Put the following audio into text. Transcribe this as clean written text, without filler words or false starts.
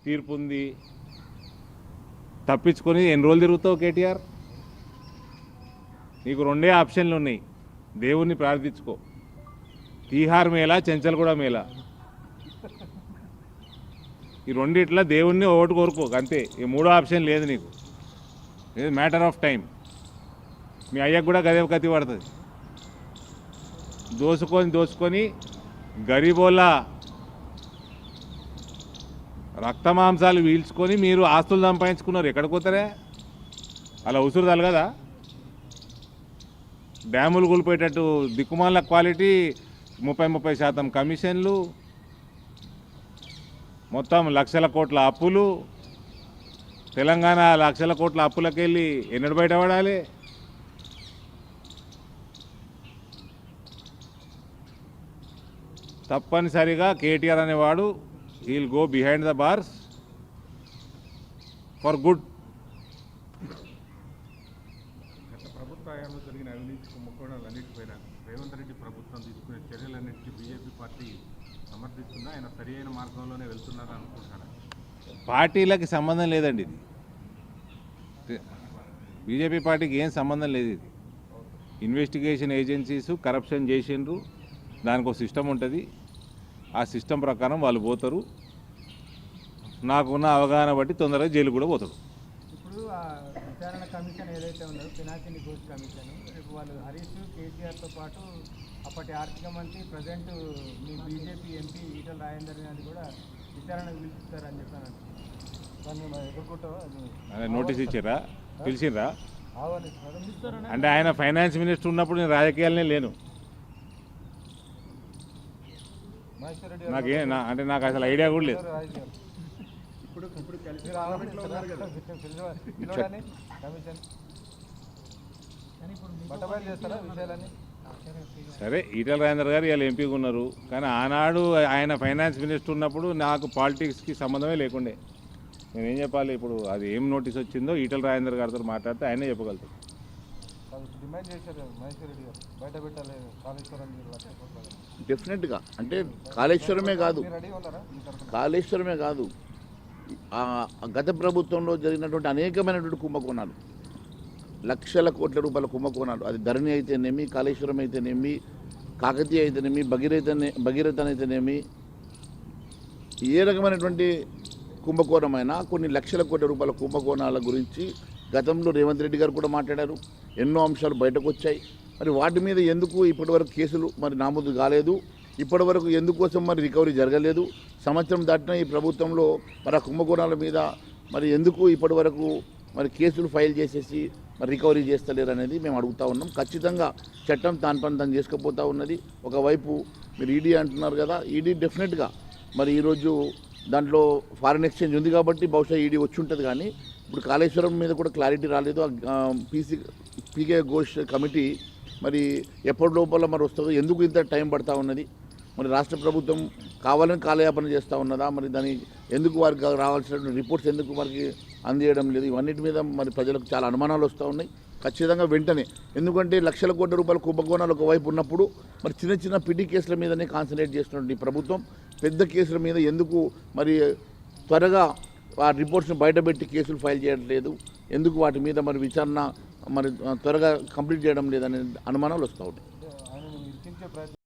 తీర్పు ఉంది, తప్పించుకొని ఎన్ని రోజులు తిరుగుతావు కేటీఆర్? నీకు రెండే ఆప్షన్లు ఉన్నాయి, దేవుణ్ణి ప్రార్థించుకో, తీహార్ మేళా చెంచల్గూడ మేళా, ఈ రెండిట్లా దేవుణ్ణి ఓటు కోరుకో అంతే. ఈ మూడో ఆప్షన్ లేదు నీకు, ఇది మ్యాటర్ ఆఫ్ టైం. మీ అయ్యకు కూడా గదే కత్తి పడుతుంది. దోసుకొని గరీబోళ్ళ రక్తమాంసాలు వీల్చుకొని మీరు ఆస్తులు సంపాదించుకున్నారు. ఎక్కడికి పోతారే? అలా ఉసురు తలగదా? డ్యాములు కూలిపోయేటట్టు దిక్కుమాల క్వాలిటీ, 30% కమిషన్లు, మొత్తం లక్షల కోట్ల అప్పులు. తెలంగాణ లక్షల కోట్ల అప్పులకెళ్ళి ఎన్నడు బయటపడాలి? తప్పనిసరిగా కేటీఆర్ అనేవాడు he'll go behind the bars for good. గత ప్రభుత్వ హయాంలో జరిగిన అవినీతి కుంభకోణాలన్నిటిపైన రేవంత్ రెడ్డి ప్రభుత్వం తీసుకునే చర్యలన్నింటినీ బీజేపీ పార్టీ సమర్థిస్తుందా? ఆయన సరి అయిన మార్గంలోనే వెళ్తున్నారా అనుకుంటున్నారా? పార్టీలకి సంబంధం లేదండి, ఇది బీజేపీ పార్టీకి ఏం సంబంధం లేదు. ఇది ఇన్వెస్టిగేషన్ ఏజెన్సీస్ కరప్షన్ చేసిండ్రు, దానికి ఒక సిస్టమ్ ఉంటుంది, ఆ సిస్టమ్ ప్రకారం వాళ్ళు పోతారు. నాకున్న అవగాహన బట్టి తొందరగా జైలు కూడా పోతాడు. ఇప్పుడు విచారణ కమిషన్ ఏదైతే ఉందో పినాకిని ఘోష్ కమిషన్, రేపు వాళ్ళు హరీష్ కేసీఆర్తో పాటు అప్పటి ఆర్థిక మంత్రి ప్రజెంట్ మీ బీజేపీ ఎంపీ ఈటల రాజేందర్ గారిని కూడా విచారణకు పిలుస్తారని చెప్పాను. దాన్ని ఎదుర్కొంటా నోటీస్ ఇచ్చారా? పిలిచిండ్రా? అంటే ఆయన ఫైనాన్స్ మినిస్టర్ ఉన్నప్పుడు నేను రాజకీయాలనే లేను. అంటే నాకు అసలు ఐడియా కూడా లేదు. సరే, ఈటల రాజేందర్ గారు ఇలా ఎంపీగా ఉన్నారు, కానీ ఆనాడు ఆయన ఫైనాన్స్ మినిస్టర్ ఉన్నప్పుడు నాకు పాలిటిక్స్కి సంబంధమే లేకుండే. నేనేం చెప్పాలి? ఇప్పుడు అది ఏం నోటీస్ వచ్చిందో ఈటల రాజేందర్ గారితో మాట్లాడితే ఆయనే చెప్పగలుగుతారు. డెఫినెట్గా అంటే కాళేశ్వరమే కాదు గత ప్రభుత్వంలో జరిగినటువంటి అనేకమైనటువంటి కుంభకోణాలు, లక్షల కోట్ల రూపాయల కుంభకోణాలు, అది ధరణి అయితేనేమి, కాళేశ్వరం అయితేనేమి, కాకతీయ అయితేనేమి, భగీరథ అయితేనేమి, ఏ రకమైనటువంటి కుంభకోణమైనా కొన్ని లక్షల కోట్ల రూపాయల కుంభకోణాల గురించి గతంలో రేవంత్ రెడ్డి గారు కూడా మాట్లాడారు. ఎన్నో అంశాలు బయటకు వచ్చాయి. మరి వాటి మీద ఎందుకు ఇప్పటివరకు కేసులు మరి నామోదు కాలేదు? ఇప్పటివరకు ఎందుకోసం మరి రికవరీ జరగలేదు? సంవత్సరం దాటిన ఈ ప్రభుత్వంలో మరి ఆ కుంభకోణాల మీద మరి ఎందుకు ఇప్పటివరకు మరి కేసులు ఫైల్ చేసేసి మరి రికవరీ చేస్తలేరు అనేది మేము అడుగుతూ ఉన్నాం. ఖచ్చితంగా చట్టం తాను పని తను చేసుకుపోతూ ఉన్నది. ఒకవైపు మీరు ఈడీ అంటున్నారు కదా, ఈడీ డెఫినెట్గా మరి ఈరోజు దాంట్లో ఫారిన్ ఎక్స్చేంజ్ ఉంది కాబట్టి బహుశా ఈడీ వచ్చి ఉంటుంది. కానీ ఇప్పుడు కాళేశ్వరం మీద కూడా క్లారిటీ రాలేదు. పీకే ఘోష్ కమిటీ మరి ఎప్పటి లోపల మరి వస్తుందో, ఎందుకు ఇంత టైం పడతా ఉన్నది? మరి రాష్ట్ర ప్రభుత్వం కావాలని కాలయాపన చేస్తూ ఉన్నదా? మరి దాని ఎందుకు వారికి రావాల్సిన రిపోర్ట్స్ ఎందుకు వారికి అందియడం లేదు? ఇవన్నిటి మీద మరి ప్రజలకు చాలా అనుమానాలు వస్తూ ఉన్నాయి. ఖచ్చితంగా వెంటనే, ఎందుకంటే లక్షల కోట్ల రూపాయల కుంభకోణాలు ఒకవైపు ఉన్నప్పుడు మరి చిన్న చిన్న పిటి కేసుల మీదనే కాన్సన్ట్రేట్ చేస్తున్నట్టు ఈ ప్రభుత్వం పెద్ద కేసుల మీద ఎందుకు మరి త్వరగా ఆ రిపోర్ట్స్ని బయటపెట్టి కేసులు ఫైల్ చేయట్లేదు? ఎందుకు వాటి మీద మరి విచారణ మరి త్వరగా కంప్లీట్ చేయడం లేదనే అనుమానాలు వస్తూ ఉంటాయి.